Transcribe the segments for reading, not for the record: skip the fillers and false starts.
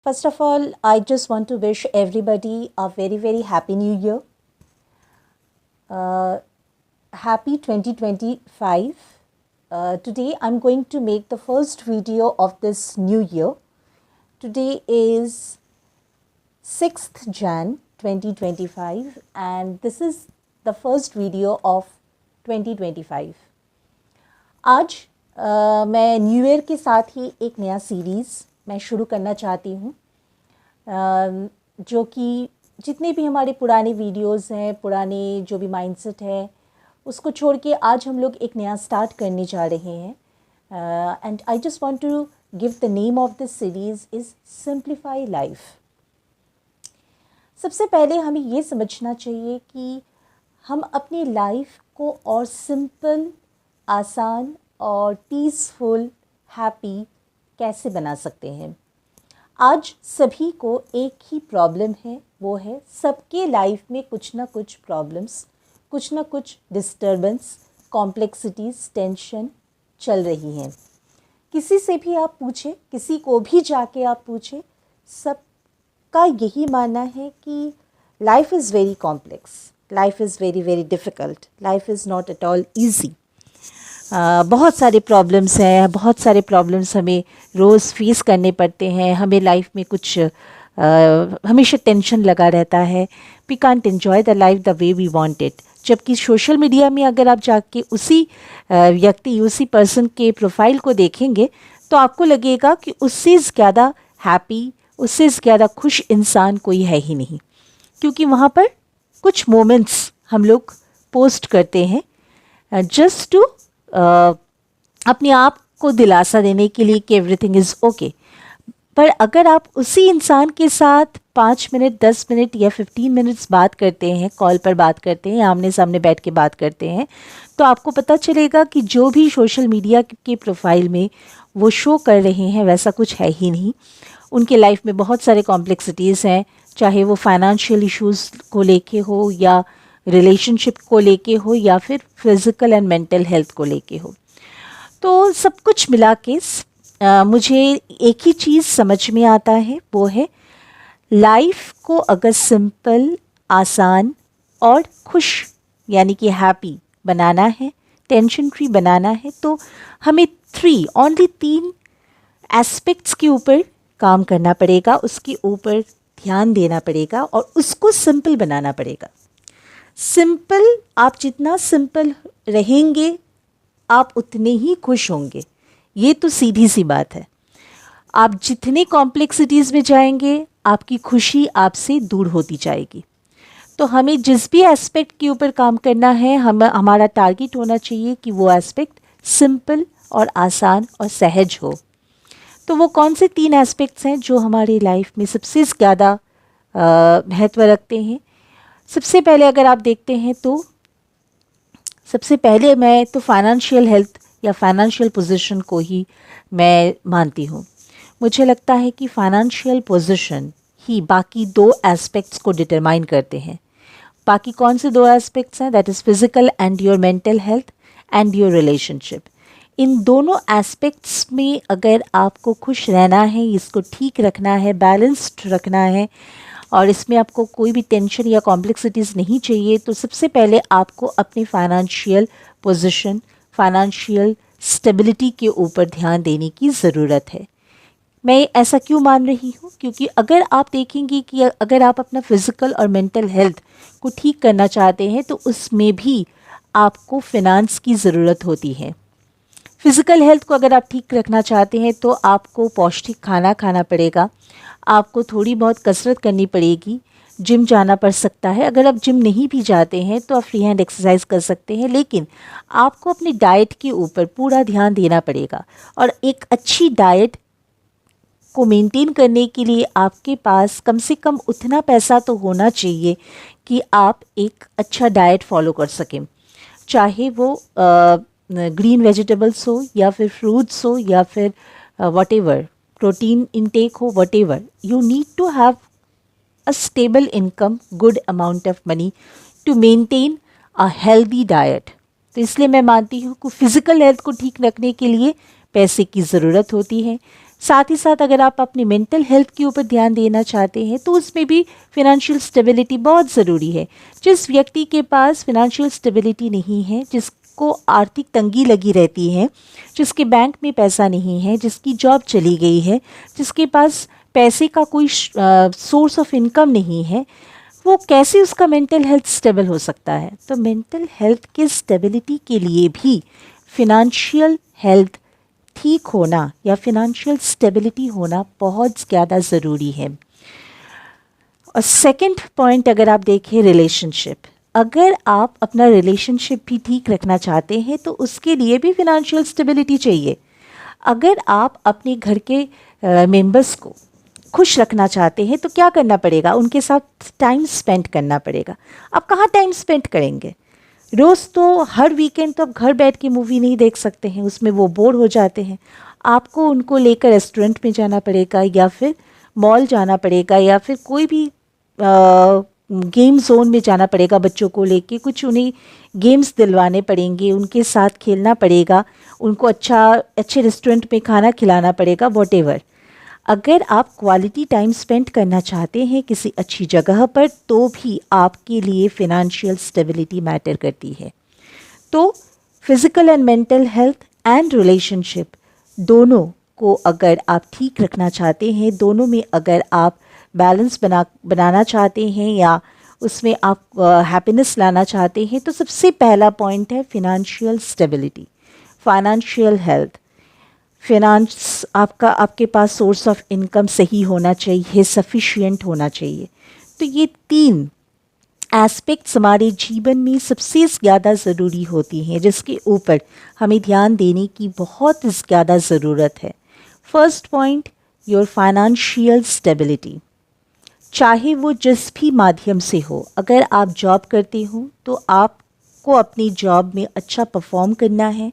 First of all, I just want to wish everybody a very, very happy new year. Happy 2025. Today, I'm going to make the first video of this new year. Today is 6th Jan 2025 and this is the first video of 2025. आज मैं new year के साथ ही एक नया series मैं शुरू करना चाहती हूँ जो कि जितने भी हमारे पुराने वीडियोस हैं, पुराने जो भी माइंडसेट है, उसको छोड़ के आज हम लोग एक नया स्टार्ट करने जा रहे हैं. And I just want to give the name of this series is simplify life. सबसे पहले हमें ये समझना चाहिए कि हम अपनी लाइफ को और सिंपल, आसान और पीसफुल, हैप्पी कैसे बना सकते हैं. आज सभी को एक ही प्रॉब्लम है, वो है सबके लाइफ में कुछ ना कुछ प्रॉब्लम्स, कुछ ना कुछ डिस्टर्बेंस, कॉम्प्लेक्सिटीज़, टेंशन चल रही हैं. किसी से भी आप पूछें, किसी को भी जाके आप पूछें, सबका यही मानना है कि life is very complex, life is very very difficult, life is not at all easy. बहुत सारे प्रॉब्लम्स हैं, बहुत सारे प्रॉब्लम्स हमें रोज़ फेस करने पड़ते हैं. हमें लाइफ में कुछ हमेशा टेंशन लगा रहता है. We can't enjoy the life the way we want it. जबकि सोशल मीडिया में अगर आप जाके उसी व्यक्ति, उसी पर्सन के प्रोफाइल को देखेंगे तो आपको लगेगा कि उससे ज़्यादा हैप्पी, उससे ज़्यादा खुश इंसान कोई है ही नहीं. क्योंकि वहाँ पर कुछ मोमेंट्स हम लोग पोस्ट करते हैं जस्ट टू अपने आप को दिलासा देने के लिए कि एवरीथिंग इज़ ओके. पर अगर आप उसी इंसान के साथ 5 मिनट, 10 मिनट या 15 मिनट्स बात करते हैं, कॉल पर बात करते हैं, आमने सामने बैठ के बात करते हैं, तो आपको पता चलेगा कि जो भी सोशल मीडिया के प्रोफाइल में वो शो कर रहे हैं वैसा कुछ है ही नहीं. उनके लाइफ में बहुत सारे कॉम्प्लेक्सिटीज़ हैं, चाहे वो फाइनेंशियल इश्यूज़ को लेके हो या रिलेशनशिप को लेके हो या फिर फिज़िकल एंड मेंटल हेल्थ को लेके हो. तो सब कुछ मिला के मुझे एक ही चीज़ समझ में आता है, वो है लाइफ को अगर सिंपल, आसान और खुश यानी कि हैप्पी बनाना है, टेंशन फ्री बनाना है, तो हमें ओनली 3 एस्पेक्ट्स के ऊपर काम करना पड़ेगा, उसके ऊपर ध्यान देना पड़ेगा और उसको सिंपल बनाना पड़ेगा. सिंपल, आप जितना सिंपल रहेंगे आप उतने ही खुश होंगे. ये तो सीधी सी बात है. आप जितने कॉम्प्लेक्सिटीज़ में जाएंगे आपकी खुशी आपसे दूर होती जाएगी. तो हमें जिस भी एस्पेक्ट के ऊपर काम करना है, हमारा टारगेट होना चाहिए कि वो एस्पेक्ट सिंपल और आसान और सहज हो. तो वो कौन से 3 एस्पेक्ट्स हैं जो हमारी लाइफ में सबसे ज़्यादा महत्व रखते हैं. सबसे पहले अगर आप देखते हैं तो सबसे पहले मैं तो फाइनेंशियल हेल्थ या फाइनेंशियल पोजीशन को ही मैं मानती हूँ. मुझे लगता है कि फाइनेंशियल पोजीशन ही बाकी 2 एस्पेक्ट्स को डिटरमाइन करते हैं. बाकी कौन से 2 एस्पेक्ट्स हैं? That is physical and your mental health and your relationship. इन दोनों एस्पेक्ट्स में अगर आपको खुश रहना है, इसको ठीक रखना है, बैलेंस्ड रखना है और इसमें आपको कोई भी टेंशन या कॉम्प्लेक्सिटीज़ नहीं चाहिए, तो सबसे पहले आपको अपनी फाइनेंशियल पोजीशन, फाइनेंशियल स्टेबिलिटी के ऊपर ध्यान देने की ज़रूरत है. मैं ऐसा क्यों मान रही हूँ? क्योंकि अगर आप देखेंगे कि अगर आप अपना फिज़िकल और मेंटल हेल्थ को ठीक करना चाहते हैं तो उसमें भी आपको फिनांस की ज़रूरत होती है. फिज़िकल हेल्थ को अगर आप ठीक रखना चाहते हैं तो आपको पौष्टिक खाना खाना पड़ेगा, आपको थोड़ी बहुत कसरत करनी पड़ेगी, जिम जाना पड़ सकता है. अगर आप जिम नहीं भी जाते हैं तो आप फ्री हैंड एक्सरसाइज कर सकते हैं, लेकिन आपको अपनी डाइट के ऊपर पूरा ध्यान देना पड़ेगा. और एक अच्छी डाइट को मेंटेन करने के लिए आपके पास कम से कम उतना पैसा तो होना चाहिए कि आप एक अच्छा डाइट फॉलो कर सकें. चाहे वो ग्रीन वेजिटेबल्स हो या फिर फ्रूट्स हो या फिर व्हाटएवर, प्रोटीन इनटेक हो, whatever, you need to have a stable income, good amount of money to maintain a healthy diet. तो इसलिए मैं मानती हूँ कि फिज़िकल हेल्थ को ठीक रखने के लिए पैसे की ज़रूरत होती है. साथ ही साथ अगर आप अपनी मेंटल हेल्थ के ऊपर ध्यान देना चाहते हैं तो उसमें भी फिनेंशियल स्टेबिलिटी बहुत ज़रूरी है। जिस व्यक्ति के पास फिनेंशियल स्टेबिलिटी नहीं है, जिसको आर्थिक तंगी लगी रहती है, जिसके बैंक में पैसा नहीं है, जिसकी जॉब चली गई है, जिसके पास पैसे का कोई सोर्स ऑफ इनकम नहीं है, वो कैसे उसका मेंटल हेल्थ स्टेबल हो सकता है। तो मेंटल हेल्थ के स्टेबिलिटी के लिए भी फिनेंशियल हेल्थ ठीक होना या फिनेंशियल स्टेबिलिटी होना बहुत ज़्यादा ज़रूरी है। और सेकंड पॉइंट अगर आप देखें, रिलेशनशिप, अगर आप अपना रिलेशनशिप भी ठीक रखना चाहते हैं तो उसके लिए भी फिनेंशियल स्टेबिलिटी चाहिए। अगर आप अपने घर के मेंबर्स को खुश रखना चाहते हैं तो क्या करना पड़ेगा, उनके साथ टाइम स्पेंड करना पड़ेगा। आप कहाँ टाइम स्पेंड करेंगे? रोज़ तो हर वीकेंड तो आप घर बैठ के मूवी नहीं देख सकते हैं, उसमें वो बोर हो जाते हैं। आपको उनको लेकर रेस्टोरेंट में जाना पड़ेगा या फिर मॉल जाना पड़ेगा या फिर कोई भी गेम जोन में जाना पड़ेगा। बच्चों को लेके कुछ उन्हें गेम्स दिलवाने पड़ेंगे, उनके साथ खेलना पड़ेगा, उनको अच्छे रेस्टोरेंट में खाना खिलाना पड़ेगा, वॉटेवर। अगर आप क्वालिटी टाइम स्पेंड करना चाहते हैं किसी अच्छी जगह पर तो भी आपके लिए फिनेंशियल स्टेबिलिटी मैटर करती है। तो physical and mental health and relationship दोनों को अगर आप ठीक रखना चाहते हैं, दोनों में अगर आप बैलेंस बनाना चाहते हैं या उसमें आप हैप्पीनेस लाना चाहते हैं तो सबसे पहला पॉइंट है financial stability, financial health. Finance आपके पास सोर्स ऑफ इनकम सही होना चाहिए, सफिशिएंट होना चाहिए। तो ये 3 एस्पेक्ट्स हमारे जीवन में सबसे ज़्यादा ज़रूरी होती हैं, जिसके ऊपर हमें ध्यान देने की बहुत ज़्यादा ज़रूरत है। First point, your financial stability. चाहे वो जिस भी माध्यम से हो, अगर आप जॉब करते हो तो आपको अपनी जॉब में अच्छा परफॉर्म करना है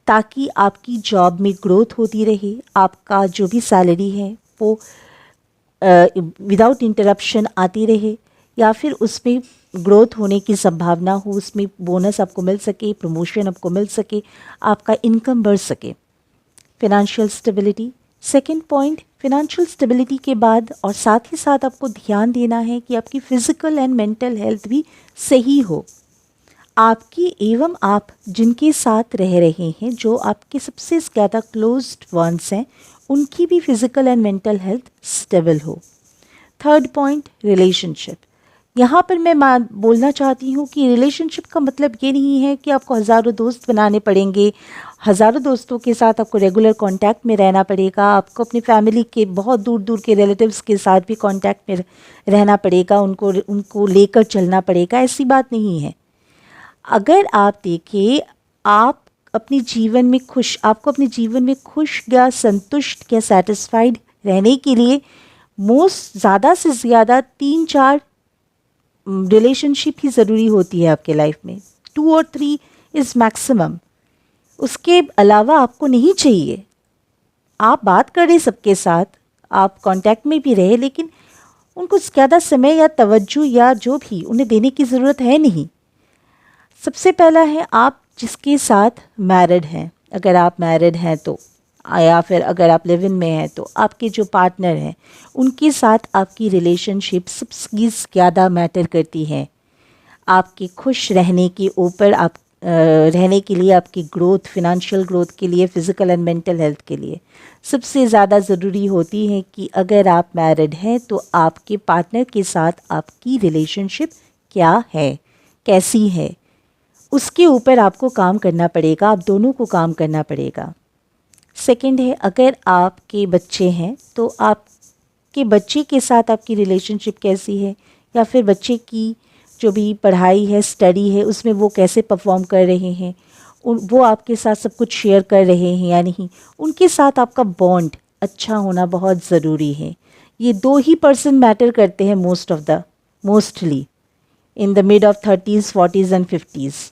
ताकि आपकी जॉब में ग्रोथ होती रहे, आपका जो भी सैलरी है वो विदाउट इंटरप्शन आती रहे या फिर उसमें ग्रोथ होने की संभावना हो, उसमें बोनस आपको मिल सके, प्रमोशन आपको मिल सके, आपका इनकम बढ़ सके। Financial stability second point. Financial stability के बाद और साथ ही साथ आपको ध्यान देना है कि आपकी फ़िज़िकल एंड मेंटल हेल्थ भी सही हो। आपकी एवं आप जिनके साथ रह रहे हैं, जो आपके सबसे ज़्यादा क्लोज्ड वंस हैं, उनकी भी physical and mental health stable हो। Third point, relationship. यहाँ पर मैं बोलना चाहती हूँ कि रिलेशनशिप का मतलब ये नहीं है कि आपको हज़ारों दोस्त बनाने पड़ेंगे, हज़ारों दोस्तों के साथ आपको रेगुलर कांटेक्ट में रहना पड़ेगा, आपको अपनी फैमिली के बहुत दूर दूर के रिलेटिव्स के साथ भी कांटेक्ट में रहना पड़ेगा, उनको लेकर चलना पड़ेगा, ऐसी बात नहीं है। अगर आप देखें, आपको अपने जीवन में खुश या संतुष्ट या सेटिस्फाइड रहने के लिए ज़्यादा से ज़्यादा 3-4 रिलेशनशिप ही ज़रूरी होती है आपके लाइफ में। 2 और 3 इज़ मैक्सिमम। उसके अलावा आपको नहीं चाहिए। आप बात करें सबके साथ, आप कांटेक्ट में भी रहे, लेकिन उनको ज़्यादा समय या तवज्जो या जो भी उन्हें देने की ज़रूरत है नहीं। सबसे पहला है, आप जिसके साथ मैरिड हैं, अगर आप मैरिड हैं तो, या फिर अगर आप लिव इन में हैं तो आपके जो पार्टनर हैं उनके साथ आपकी रिलेशनशिप सबसे ज़्यादा मैटर करती है। आपके खुश रहने के ऊपर, आप रहने के लिए, आपकी ग्रोथ, फिनेंशियल ग्रोथ के लिए, फ़िज़िकल एंड मेंटल हेल्थ के लिए सबसे ज़्यादा ज़रूरी होती है कि अगर आप मैरिड हैं तो आपके पार्टनर के साथ आपकी रिलेशनशिप क्या है, कैसी है, उसके ऊपर आपको काम करना पड़ेगा, आप दोनों को काम करना पड़ेगा। सेकंड है, अगर आपके बच्चे हैं तो आपके बच्चे के साथ आपकी रिलेशनशिप कैसी है, या फिर बच्चे की जो भी पढ़ाई है, स्टडी है, उसमें वो कैसे परफॉर्म कर रहे हैं, वो आपके साथ सब कुछ शेयर कर रहे हैं या नहीं, उनके साथ आपका बॉन्ड अच्छा होना बहुत ज़रूरी है। ये 2 ही पर्सन मैटर करते हैं mostly in the mid of 30s, 40s and 50s।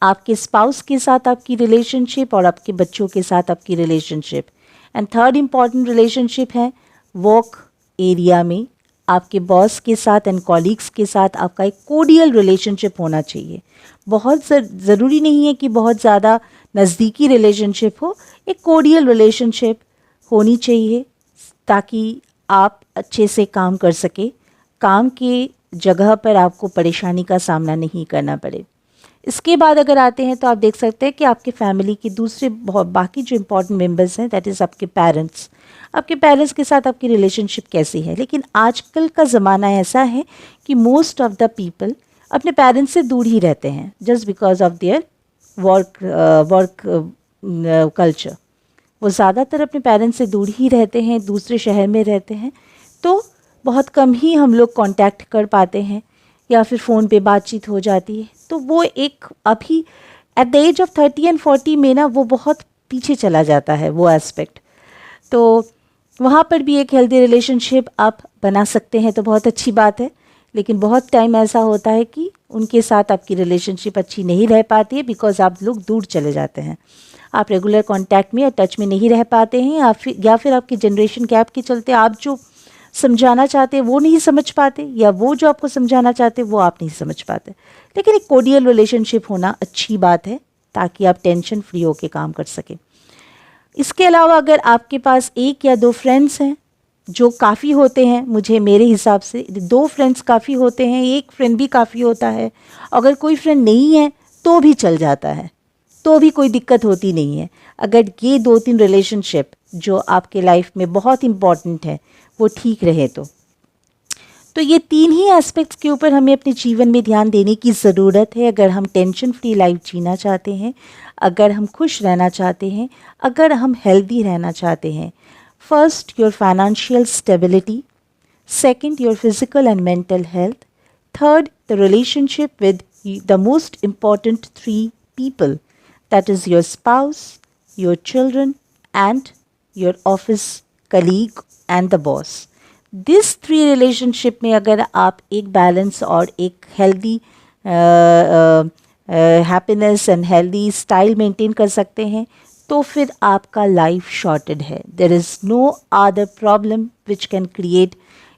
आपके स्पाउस के साथ आपकी रिलेशनशिप और आपके बच्चों के साथ आपकी relationship. And third important relationship है वर्क एरिया में आपके बॉस के साथ एंड कॉलीग्स के साथ आपका एक कोडियल रिलेशनशिप होना चाहिए। बहुत ज़रूरी नहीं है कि बहुत ज़्यादा नज़दीकी रिलेशनशिप हो, एक कोडियल रिलेशनशिप होनी चाहिए ताकि आप अच्छे से काम कर सके, काम के जगह पर आपको परेशानी का सामना नहीं करना पड़े। इसके बाद अगर आते हैं तो आप देख सकते हैं कि आपके फैमिली के दूसरे बहुत बाकी जो इम्पोर्टेंट मेंबर्स हैं, दैट इज़ आपके पेरेंट्स के साथ आपकी रिलेशनशिप कैसी है। लेकिन आजकल का ज़माना ऐसा है कि मोस्ट ऑफ द पीपल अपने पेरेंट्स से दूर ही रहते हैं just because of their work culture. वो ज़्यादातर अपने पेरेंट्स से दूर ही रहते हैं, दूसरे शहर में रहते हैं, तो बहुत कम ही हम लोग कांटेक्ट कर पाते हैं या फिर फ़ोन पे बातचीत हो जाती है। तो वो एक अभी at the age of 30 and 40 में ना वो बहुत पीछे चला जाता है वो एस्पेक्ट। तो वहाँ पर भी एक हेल्दी रिलेशनशिप आप बना सकते हैं तो बहुत अच्छी बात है। लेकिन बहुत टाइम ऐसा होता है कि उनके साथ आपकी रिलेशनशिप अच्छी नहीं रह पाती है बिकॉज आप लोग दूर चले जाते हैं, आप रेगुलर कांटेक्ट में या टच में नहीं रह पाते हैं, या फिर आपकी जनरेशन गैप के चलते आप जो समझाना चाहते हैं वो नहीं समझ पाते, या वो जो आपको समझाना चाहते हैं वो आप नहीं समझ पाते। लेकिन एक कोर्डियल रिलेशनशिप होना अच्छी बात है ताकि आप टेंशन फ्री होकर काम कर सकें। इसके अलावा अगर आपके पास एक या दो फ्रेंड्स हैं जो काफ़ी होते हैं, मेरे हिसाब से 2 फ्रेंड्स काफ़ी होते हैं, एक फ्रेंड भी काफ़ी होता है। अगर कोई फ्रेंड नहीं है तो भी चल जाता है, तो भी कोई दिक्कत होती नहीं है। अगर ये 2-3 रिलेशनशिप जो आपके लाइफ में बहुत इम्पॉर्टेंट है वो ठीक रहे तो ये 3 ही एस्पेक्ट्स के ऊपर हमें अपने जीवन में ध्यान देने की ज़रूरत है अगर हम टेंशन फ्री लाइफ जीना चाहते हैं, अगर हम खुश रहना चाहते हैं, अगर हम हेल्दी रहना चाहते हैं। First, your financial stability, second, your physical and mental health, third, the relationship with the most important 3 people, that is your spouse, your children and your office colleague and the boss. This 3 relationship में अगर आप एक balance और एक healthy happiness and healthy style maintain कर सकते हैं तो फिर आपका लाइफ शॉर्टेड है। There is no other problem which can create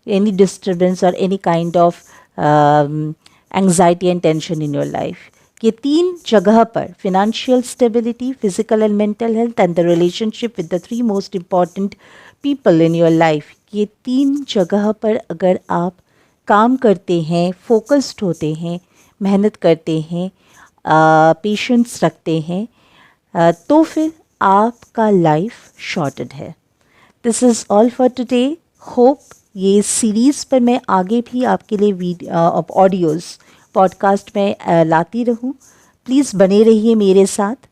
any disturbance और any kind of anxiety and tension in your life. ये 3 जगह पर financial stability, physical and mental health and the relationship with the 3 most important people in your life, ये 3 जगह पर अगर आप काम करते हैं, फोकस्ड होते हैं, मेहनत करते हैं, पेशेंस रखते हैं, तो फिर आपका लाइफ शॉर्टेड है। This is all for today. Hope ये सीरीज़ पर मैं आगे भी आपके लिए ऑडियोज़ पॉडकास्ट में लाती रहूं। प्लीज़ बने रहिए मेरे साथ।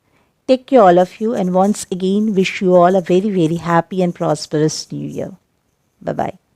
Take care all of you and once again wish you all a very very happy and prosperous new year. Bye bye.